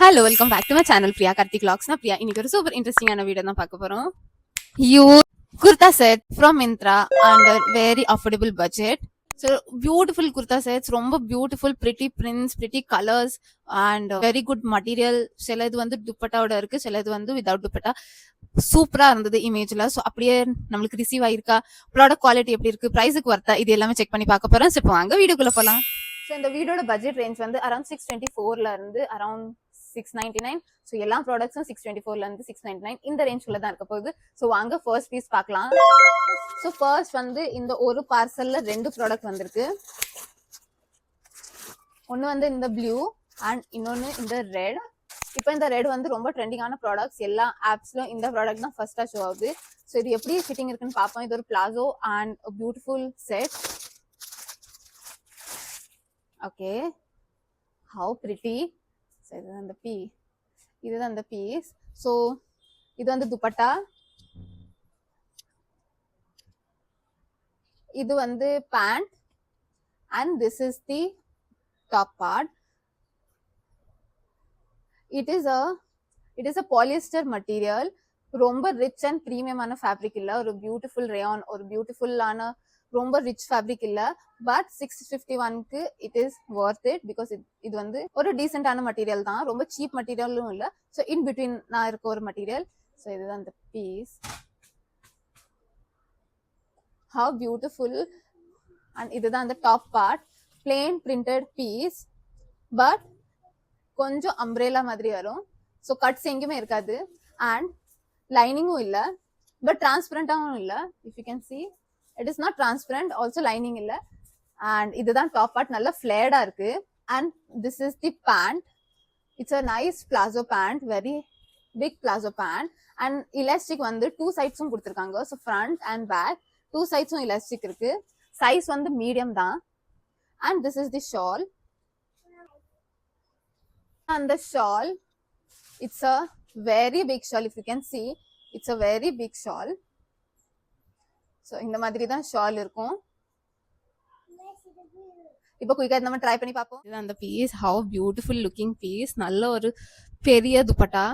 Hello welcome back to my channel Priya Karthik vlogs. நான் பிரியா. இன்னைக்கு ஒரு சூப்பர் இன்ட்ரெஸ்டிங்கான வீடியோ தான் பார்க்க போறோம். You kurta set from Myntra under very affordable budget. So beautiful kurta sets, ரொம்ப beautiful pretty prints, pretty colors and very good material. சில இது வந்து துப்பட்டாவோட இருக்கு, சில இது வந்து வித்வுட் துப்பட்டா. சூப்பரா இருந்தது இமேஜ்ல. ஸோ அப்படியே நம்மளுக்கு ரிசீவ் ஆயிருக்கா, ப்ராடக்ட் குவாலிட்டி எப்படி இருக்கு, பிரைஸுக்கு வர்த்தா, இது எல்லாமே செக் பண்ணி பார்க்க போறோம். ஸோ இப்போ வாங்க வீடியோக்குள்ள போலாம். ஸோ இந்த வீடியோட பட்ஜெட் ரேஞ்ச் வந்து அரௌண்ட் 624ல இருந்து அரௌண்ட் 699. ஸோ எல்லா ப்ராடக்ட்ஸும் 624ல இருந்து 699 இந்த ரேஞ்சுக்குள்ள தான் இருக்க போகுது. ஸோ வாங்க ஃபர்ஸ்ட் பீஸ் பார்க்கலாம். ஸோ ஃபர்ஸ்ட் வந்து இந்த ஒரு பார்சல்ல 2 ப்ராடக்ட் வந்திருக்கு. ஒன்னு வந்து இந்த ப்ளூ அண்ட் இன்னொன்னு இந்த ரெட். இப்போ இந்த ரெட் வந்து ரொம்ப ட்ரெண்டிங்கான ப்ராடக்ட்ஸ், எல்லா ஆப்ஸ்லயும் இந்த ப்ராடக்ட் தான் ஃபர்ஸ்டா ஷோ ஆகுது. ஸோ இது எப்படி ஃபிட்டிங் இருக்குன்னு பார்ப்போம். இது ஒரு palazzo and beautiful set. Okay, how pretty. இதுதான் அந்த பீஸ். ஸோ இது வந்து துப்பட்டா, இது வந்து pant and this is the top part. It is a polyester material. ரொம்ப ரிச் அண்ட் ப்ரீமியமான ஃபேப்ரிக் இல்ல, ஒரு பியூட்டிஃபுல் ரேயான், ஒரு பியூட்டிஃபுல்லான ரொம்ப ரிச் ஃபேப்ரிக் இல்ல. பட் 651க்கு it is worth it because இது வந்து ஒரு டீசென்டான மெட்டீரியல் தான், ரொம்ப சீப் மெட்டீரியலும் இல்ல. ஸோ இன் பிட்வீன் நான் இருக்க ஒரு மெட்டீரியல். ஸோ இதுதான் அந்த பீஸ். How beautiful. அண்ட் இதுதான் அந்த top part, plain printed piece. But கொஞ்சம் அம்ப்ரேலா மாதிரி வரும். ஸோ கட்ஸ் எங்கேயுமே இருக்காது அண்ட் லைனிங்கும் இல்ல, பட் டிரான்ஸ்பரண்டாகவும் இல்ல. If you can see it is not transparent, also lining இல்ல. அண்ட் இதுதான் டாப் பார்ட், நல்ல ஃபிளேர்டா இருக்கு. And this is the pant. It's a nice palazzo pant, very big palazzo pant. And elastic வந்து 2 சைட்ஸும் கொடுத்துருக்காங்க. ஸோ ஃப்ரண்ட் அண்ட் பேக் 2 சைட்ஸும் elastic இருக்கு. சைஸ் வந்து மீடியம் தான். And this is the shawl. And the shawl, it's a very big shawl. If you can see, it's a very big shawl. So இந்த மாதிரி தான் ஷால் இருக்கும். இப்போ குயிக்கா நம்ம ட்ரை பண்ணி பார்ப்போம். இது அந்த piece, how beautiful looking piece. நல்ல ஒரு பெரிய துப்பட்டா,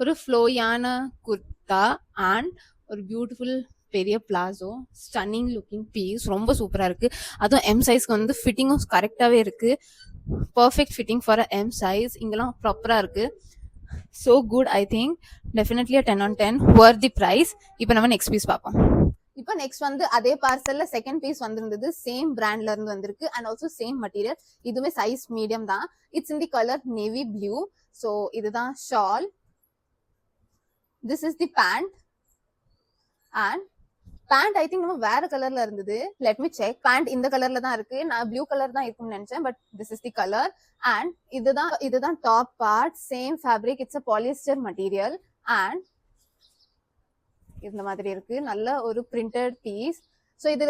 ஒரு ஃப்ளோயான குர்தா அண்ட் ஒரு பியூட்டிஃபுல் பெரிய பிளாசோ. ஸ்டன்னிங் லுக்கிங் பீஸ், ரொம்ப சூப்பரா இருக்கு. அதுவும் எம் சைஸ்க்கு வந்து ஃபிட்டிங்கும் கரெக்டாவே இருக்கு. Perfect fitting for a M size. இங்கெல்லாம் ப்ராப்பரா இருக்கு. So good. I think definitely 10 on 10 worth the price. இப்போ நம்ம நெக்ஸ்ட் பீஸ் பார்ப்போம். இப்போ நெக்ஸ்ட் வந்து அதே பார்சல்ல செகண்ட் பீஸ் வந்திருந்தது. சேம் பிராண்ட்ல இருந்து வந்திருக்கு அண்ட் ஆல்சோ சேம் மெட்டீரியல். இதுவுமே சைஸ் மீடியம் தான். It's in the colour navy blue. So இதுதான் shawl. This is the pant. And pant I think நம்ம வேற கலர்ல இருந்தது. Let me check. பேண்ட் இந்த கலர்ல தான் இருக்கு. நான் ப்ளூ கலர் தான் இருக்கும்னு நினைச்சேன், but this is the colour. And இதுதான் top part, same fabric. It's a polyester material and இந்த மாதிரி இருக்கு. நல்ல ஒரு பிரிண்டட் பீஸ். ஸோ இது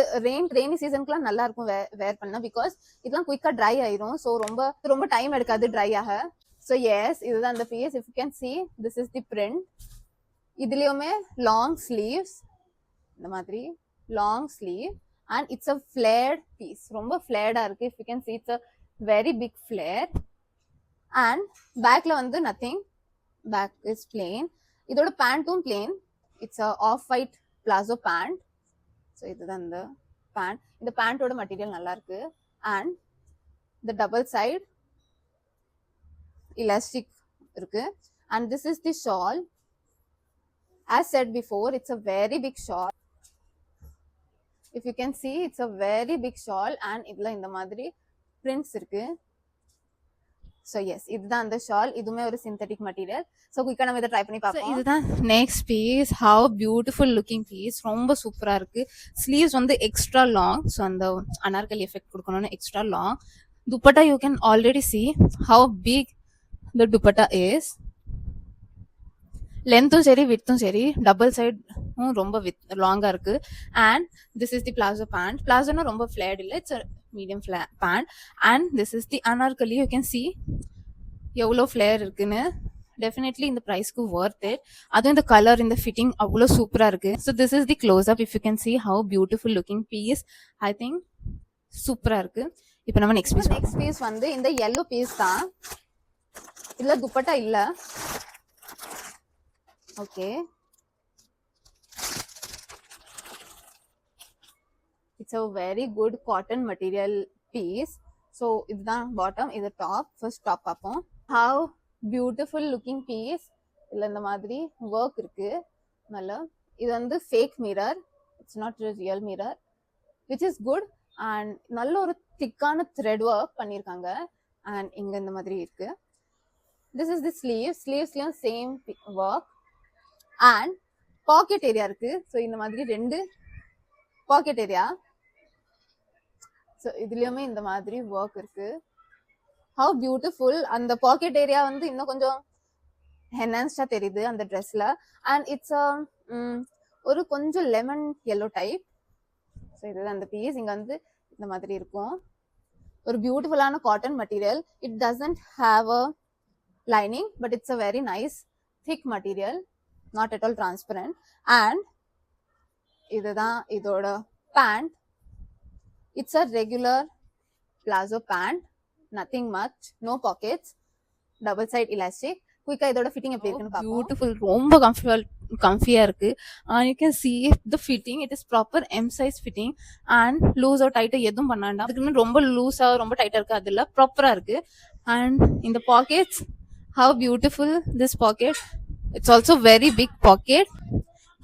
ரெய்னி சீசனுக்குலாம் நல்லா இருக்கும் வேர் பண்ண, பிகாஸ் இதெல்லாம் குயிக்கா ட்ரை ஆயிரும். ஸோ ரொம்ப டைம் எடுக்காது ட்ரை ஆக. ஸோ எஸ், இதுதான் அந்த piece. If you can see, this is the print. இதுலயுமே லாங் ஸ்லீவ்ஸ், இந்த மாதிரி long sleeve. And it's a flared piece, ரொம்ப ஃபிளேர்டா இருக்கு. If you can see, it's a very big flare. And பேக்ல வந்து நத்திங், பேக் இஸ் பிளெயின். இதோட பேண்ட்டும் plain. It's a off white palazzo pant. So இதுதான் இந்த பேண்ட். இந்த பேண்டோட மெட்டீரியல் நல்லா இருக்கு. அண்ட் இந்த டபுள் சைட் இலாஸ்டிக் இருக்கு. And this is the shawl. As said before, it's a very big shawl. If you can see, it's a very big shawl and இதுல இந்த மாதிரி prints இருக்கு. So yes, இதுதான் அந்த ஷால். இதுவுமே ஒரு சிந்தட்டிக் மெட்டீரியல். ஸோ குயிக்கா நம்ம இதை ட்ரை பண்ணி பார்ப்போம். இதுதான் next piece. How beautiful looking piece, ரொம்ப சூப்பரா இருக்கு. ஸ்லீவ்ஸ் வந்து எக்ஸ்ட்ரா லாங். ஸோ அந்த அனார்கலி எஃபெக்ட் கொடுக்கணும்னு extra long. Dupatta you can already see how big the dupatta is. லென்த்தும் சரி வித்தும் சரி, டபுள் சைடும் ரொம்ப லாங்கா இருக்கு. And this is the palazzo pant. பிளாசோனா ரொம்ப ஃபிளேர்ட் இல்லை, it's medium pant. And this is the anarkali. You can see எவ்வளோ ஃபிளேர் இருக்குன்னு. டெஃபினெட்லி இந்த ப்ரைஸ்க்கு வர்த் இட். அதுவும் இந்த கலர், இந்த ஃபிட்டிங் அவ்வளோ சூப்பரா இருக்கு. So this is the close up. If you can see how beautiful looking piece. I think சூப்பரா இருக்கு. இப்போ நம்ம நெக்ஸ்ட் பீஸ் வந்து இந்த yellow பீஸ் தான். இல்ல துப்பட்டா இல்ல. Okay, it's a very good cotton material piece. So இதுதான் பாட்டம், இது டாப். ஃபர்ஸ்ட் டாப் பார்ப்போம். How beautiful looking piece. இல்லை இந்த மாதிரி ஒர்க் இருக்கு நல்லா. இது வந்து fake mirror, it's not real mirror, which is good. And நல்ல ஒரு திக்கான த்ரெட் ஒர்க் பண்ணியிருக்காங்க. அண்ட் இங்கே இந்த மாதிரி இருக்கு. This is the sleeves. ஸ்லீவ்ஸ்லயும் same work. And pocket area இருக்கு. ஸோ இந்த மாதிரி 2 பாக்கெட் ஏரியா. ஸோ இதுலயுமே இந்த மாதிரி ஒர்க் இருக்கு. How beautiful. அந்த பாக்கெட் ஏரியா வந்து இன்னும் கொஞ்சம் என்ஹான்ஸ்டா தெரியுது அந்த ட்ரெஸ்ல. அண்ட் இட்ஸ் ஒரு கொஞ்சம் லெமன் yellow டைப். ஸோ இதுதான் அந்த பீஸ். இங்க வந்து இந்த மாதிரி இருக்கும். ஒரு பியூட்டிஃபுல்லான cotton material. It doesn't have a lining, but it's a very nice thick material, not at all transparent. And இதுதான் இதோட pant. It's a regular palazzo pant, nothing much, no pockets, double side elastic. குயிக்கா இதோட fitting எப்படி இருக்குன்னு பாப்போம். Beautiful, ரொம்ப கம்ஃபியா இருக்கு. You can see the fitting, it is proper M size fitting and loose or டைட்டா எதுவும் பண்ணாண்டா. அதுக்கு ரொம்ப லூஸா ரொம்ப டைட்டா இருக்கு, அது இல்ல, ப்ராப்பரா இருக்கு. அண்ட் இந்த pockets, how beautiful this pocket. It's also very big pocket.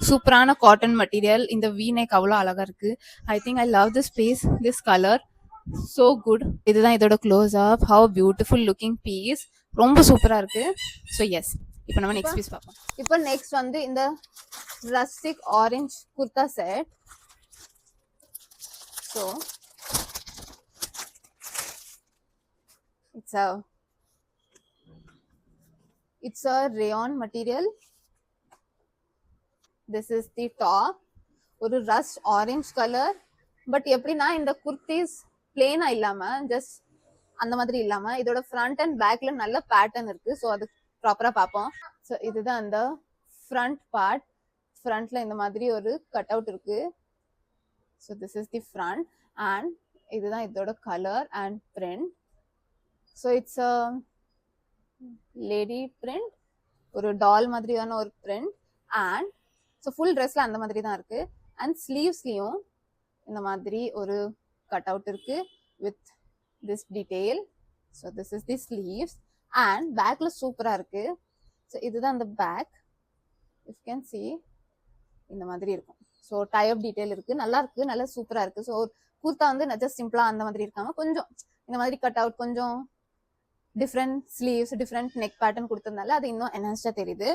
சூப்பரான காட்டன் மெட்டீரியல். இந்த வி நெக் அவ்வளோ அழகா இருக்கு. I think I love this piece, this colour, so good. இதுதான் இதோட close up. how beautiful looking piece, ரொம்ப சூப்பரா இருக்கு. ஸோ எஸ், இப்போ நம்ம நெக்ஸ்ட் பீஸ் பார்ப்போம். இப்போ நெக்ஸ்ட் வந்து இந்த rustic orange kurta set. So it's a rayon material. this is the top. ஒரு ரஸ்ட் ஆரஞ்ச் கலர். பட் எப்படின்னா இந்த குர்த்திஸ் பிளேனா இல்லாம ஜஸ்ட் அந்த மாதிரி இல்லாம இதோட ஃப்ரண்ட் அண்ட் பேக்ல நல்ல பேட்டர்ன் இருக்கு. ஸோ அது ப்ராப்பரா பார்ப்போம். ஸோ இதுதான் அந்த ஃப்ரண்ட் பார்ட். ஃப்ரண்ட்ல இந்த மாதிரி ஒரு கட் அவுட் இருக்கு. So this is the front. And இதுதான் இதோட colour and print. So it's a lady print, ஒரு டால் மாதிரியான ஒரு பிரிண்ட். அண்ட் ஸோ ஃபுல் ட்ரெஸ்ல அந்த மாதிரி தான் இருக்கு. அண்ட் ஸ்லீவ்ஸ்லயும் இந்த மாதிரி ஒரு கட் அவுட் இருக்கு with this detail. So this is the sleeves. And பேக்ல சூப்பரா இருக்கு. ஸோ இதுதான் அந்த பேக். இஃப் கேன் சி இந்த மாதிரி இருக்கும். ஸோ டைப் டீடைல் இருக்கு, நல்லா இருக்கு, நல்லா சூப்பரா இருக்கு. ஸோ குர்த்தா வந்து ஜஸ்ட் சிம்பிளா அந்த மாதிரி இருக்காம கொஞ்சம் இந்த மாதிரி கட் அவுட், கொஞ்சம் different sleeves, different neck pattern கொடுத்ததுனால அது இன்னும் என்ஹான்ஸ்டா தெரியுது.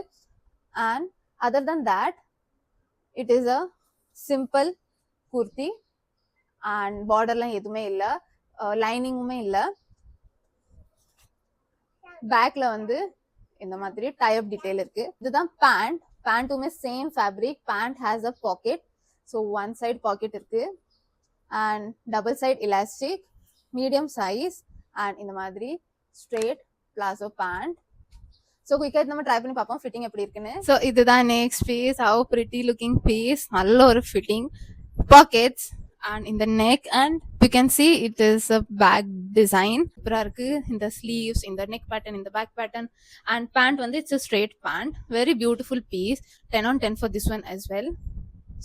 And other than that it is a simple kurti. And பார்டர்லாம் எதுவுமே இல்லை, லைனிங்குமே இல்லை. பேக்ல வந்து இந்த மாதிரி டைப் டீடைல் இருக்கு. இதுதான் பேண்ட். பேண்ட்டுமே same fabric. Pant has a pocket. So one side pocket இருக்கு. And double side elastic, medium size. And இந்த மாதிரி ஸ்ட்ரெயிட் பிளாசோ பேண்ட். ஸோ குயிக்கா நம்ம ட்ரை பண்ணி பார்ப்போம் ஃபிட்டிங் எப்படி இருக்குன்னு. ஸோ இதுதான் next piece. How pretty looking piece. நல்ல ஒரு ஃபிட்டிங், பாக்கெட்ஸ் அண்ட் இந்த neck. And you can see it is a back design. சூப்பரா இருக்கு. இந்த ஸ்லீவ்ஸ், இந்த நெக் பேட்டர்ன், இந்த பேக் பேட்டர்ன். அண்ட் பேண்ட் வந்து it's a straight pant. Very beautiful piece. 10 on 10 for this one as well.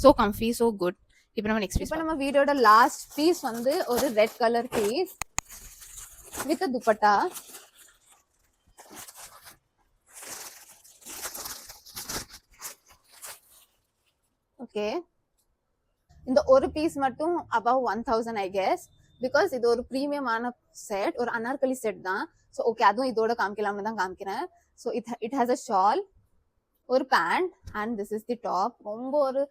So comfy, so good. இப்போ நம்ம next piece. இப்போ நம்ம வீடியோட லாஸ்ட் பீஸ் வந்து ஒரு red colour piece with dupatta. Okay, இந்த ஒரு பீஸ் மட்டும் above 1000 ஐ கெஸ், பிகாஸ் இது ஒரு ப்ரீமியமான செட், ஒரு அனார்கலி செட் தான். ஸோ ஓகே, அதுவும் இதோட காமிக்கலாம்னு தான் காமிக்கிறேன். So it has a shawl, ஒரு pant, and this is the top. ரொம்ப ஒரு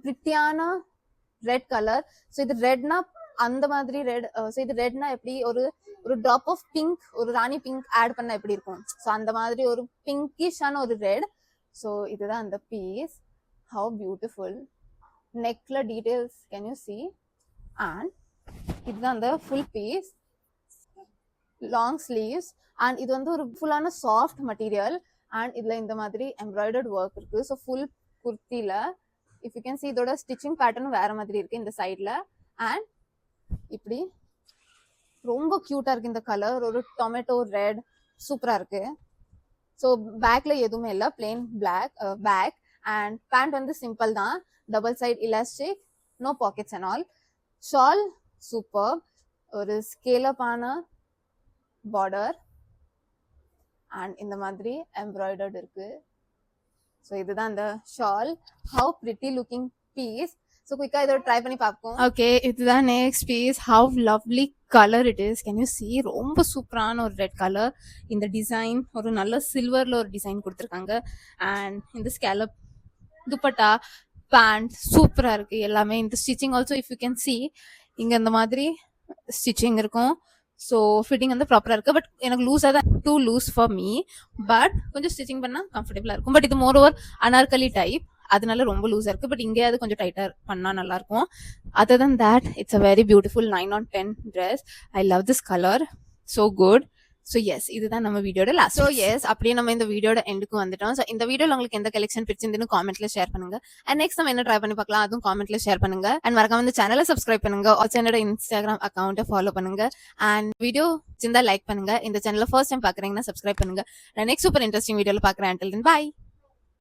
பிரிட்டியான ரெட் கலர். ஸோ இது ரெட்னா அந்த மாதிரி ரெட். ஸோ இது ரெட்னா எப்படி ஒரு ட்ராப் ஆஃப் பிங்க், ஒரு ராணி பிங்க் ஆட் பண்ணா எப்படி இருக்கும், ஸோ அந்த மாதிரி ஒரு பிங்கிஷான ஒரு ரெட். ஸோ இதுதான் அந்த பீஸ். How beautiful. நெக்ல details can you see. And இதுதான் அந்த full piece. Long sleeves. And இது வந்து ஒரு ஃபுல்லான சாஃப்ட் மெட்டீரியல். அண்ட் இதுல இந்த மாதிரி எம்ப்ராய்டர்ட் ஒர்க் இருக்கு. ஸோ ஃபுல் குர்த்தில இஃப் யூ கேன் see இதோட ஸ்டிச்சிங் பேட்டர்னும் வேற மாதிரி இருக்கு இந்த சைட்ல. அண்ட் இப்படி ரொம்ப கியூட்டா இருக்கு இந்த கலர். ஒரு டொமேட்டோ ரெட், சூப்பரா இருக்கு. ஸோ பேக்ல எதுவுமே இல்லை, plain black back. And pant வந்து சிம்பிள் தான், double side elastic, no pockets and all. Shawl super, ஒரு ஸ்கேலப்பான பார்டர் அண்ட் இந்த மாதிரி எம்ப்ராய்டர்ட் இருக்கு. ஸோ இதுதான் அந்த shawl. How pretty looking piece. So குயிக்காக இதோட ட்ரை பண்ணி பார்ப்போம். ஓகே, இதுதான் next piece. How lovely colour it is, can you see, ரொம்ப சூப்பரான ஒரு ரெட் கலர். இந்த டிசைன் ஒரு நல்ல சில்வரில் ஒரு டிசைன் கொடுத்துருக்காங்க. அண்ட் இந்த ஸ்கேலப் துப்பட்டா, பேண்ட் சூப்பராக இருக்குது எல்லாமே. இந்த stitching also if you can C, இங்கே இந்த மாதிரி ஸ்டிச்சிங் இருக்கும். ஸோ ஃபிட்டிங் வந்து ப்ராப்பராக இருக்குது. பட் எனக்கு லூஸாக தான், too loose for me. But கொஞ்சம் ஸ்டிச்சிங் பண்ணால் கம்ஃபர்டபுளாக இருக்கும். பட் இது மோர் ஓவர் அனார்கலி டைப், அதனால ரொம்ப லூஸாக இருக்குது. பட் இங்கே அது கொஞ்சம் டைட்டாக பண்ணால் நல்லாயிருக்கும். Other than that it's a very beautiful 9/10 dress. I love this colour, so good. So yes, இதுதான் நம்ம வீடியோட லாஸ்ட். ஸோ எஸ், அப்படியே நம்ம இந்த வீடியோட எண்டுக்கு வந்துட்டோம். ஸோ இந்த வீடியோவில் உங்களுக்கு எந்த கலெக்ஷன் பிடிச்சிருந்துன்னு காமெண்ட்ல ஷேர் பண்ணுங்க. அண்ட் நெக்ஸ்ட் நம்ம என்ன ட்ரை பண்ணி பார்க்கலாம் அதுவும் காமெண்ட்ல ஷேர் பண்ணுங்க. அண்ட் மறக்காம இந்த சேனலை சப்ஸ்கிரைப் பண்ணுங்க. ஆல்சோ என்னோட இன்ஸ்டாகிராம் அக்கௌண்ட்டை ஃபாலோ பண்ணுங்க. அண்ட் வீடியோ சிந்தா லைக் பண்ணுங்க. இந்த சேனலை ஃபர்ஸ்ட் டைம் பார்க்குறீங்கன்னா சப்ஸ்கிரைப் பண்ணுங்க. நான் நெக்ஸ்ட் சூப்பர் இன்ட்ரெஸ்டிங் வீடியோவில் பார்க்குறேன். until then bye.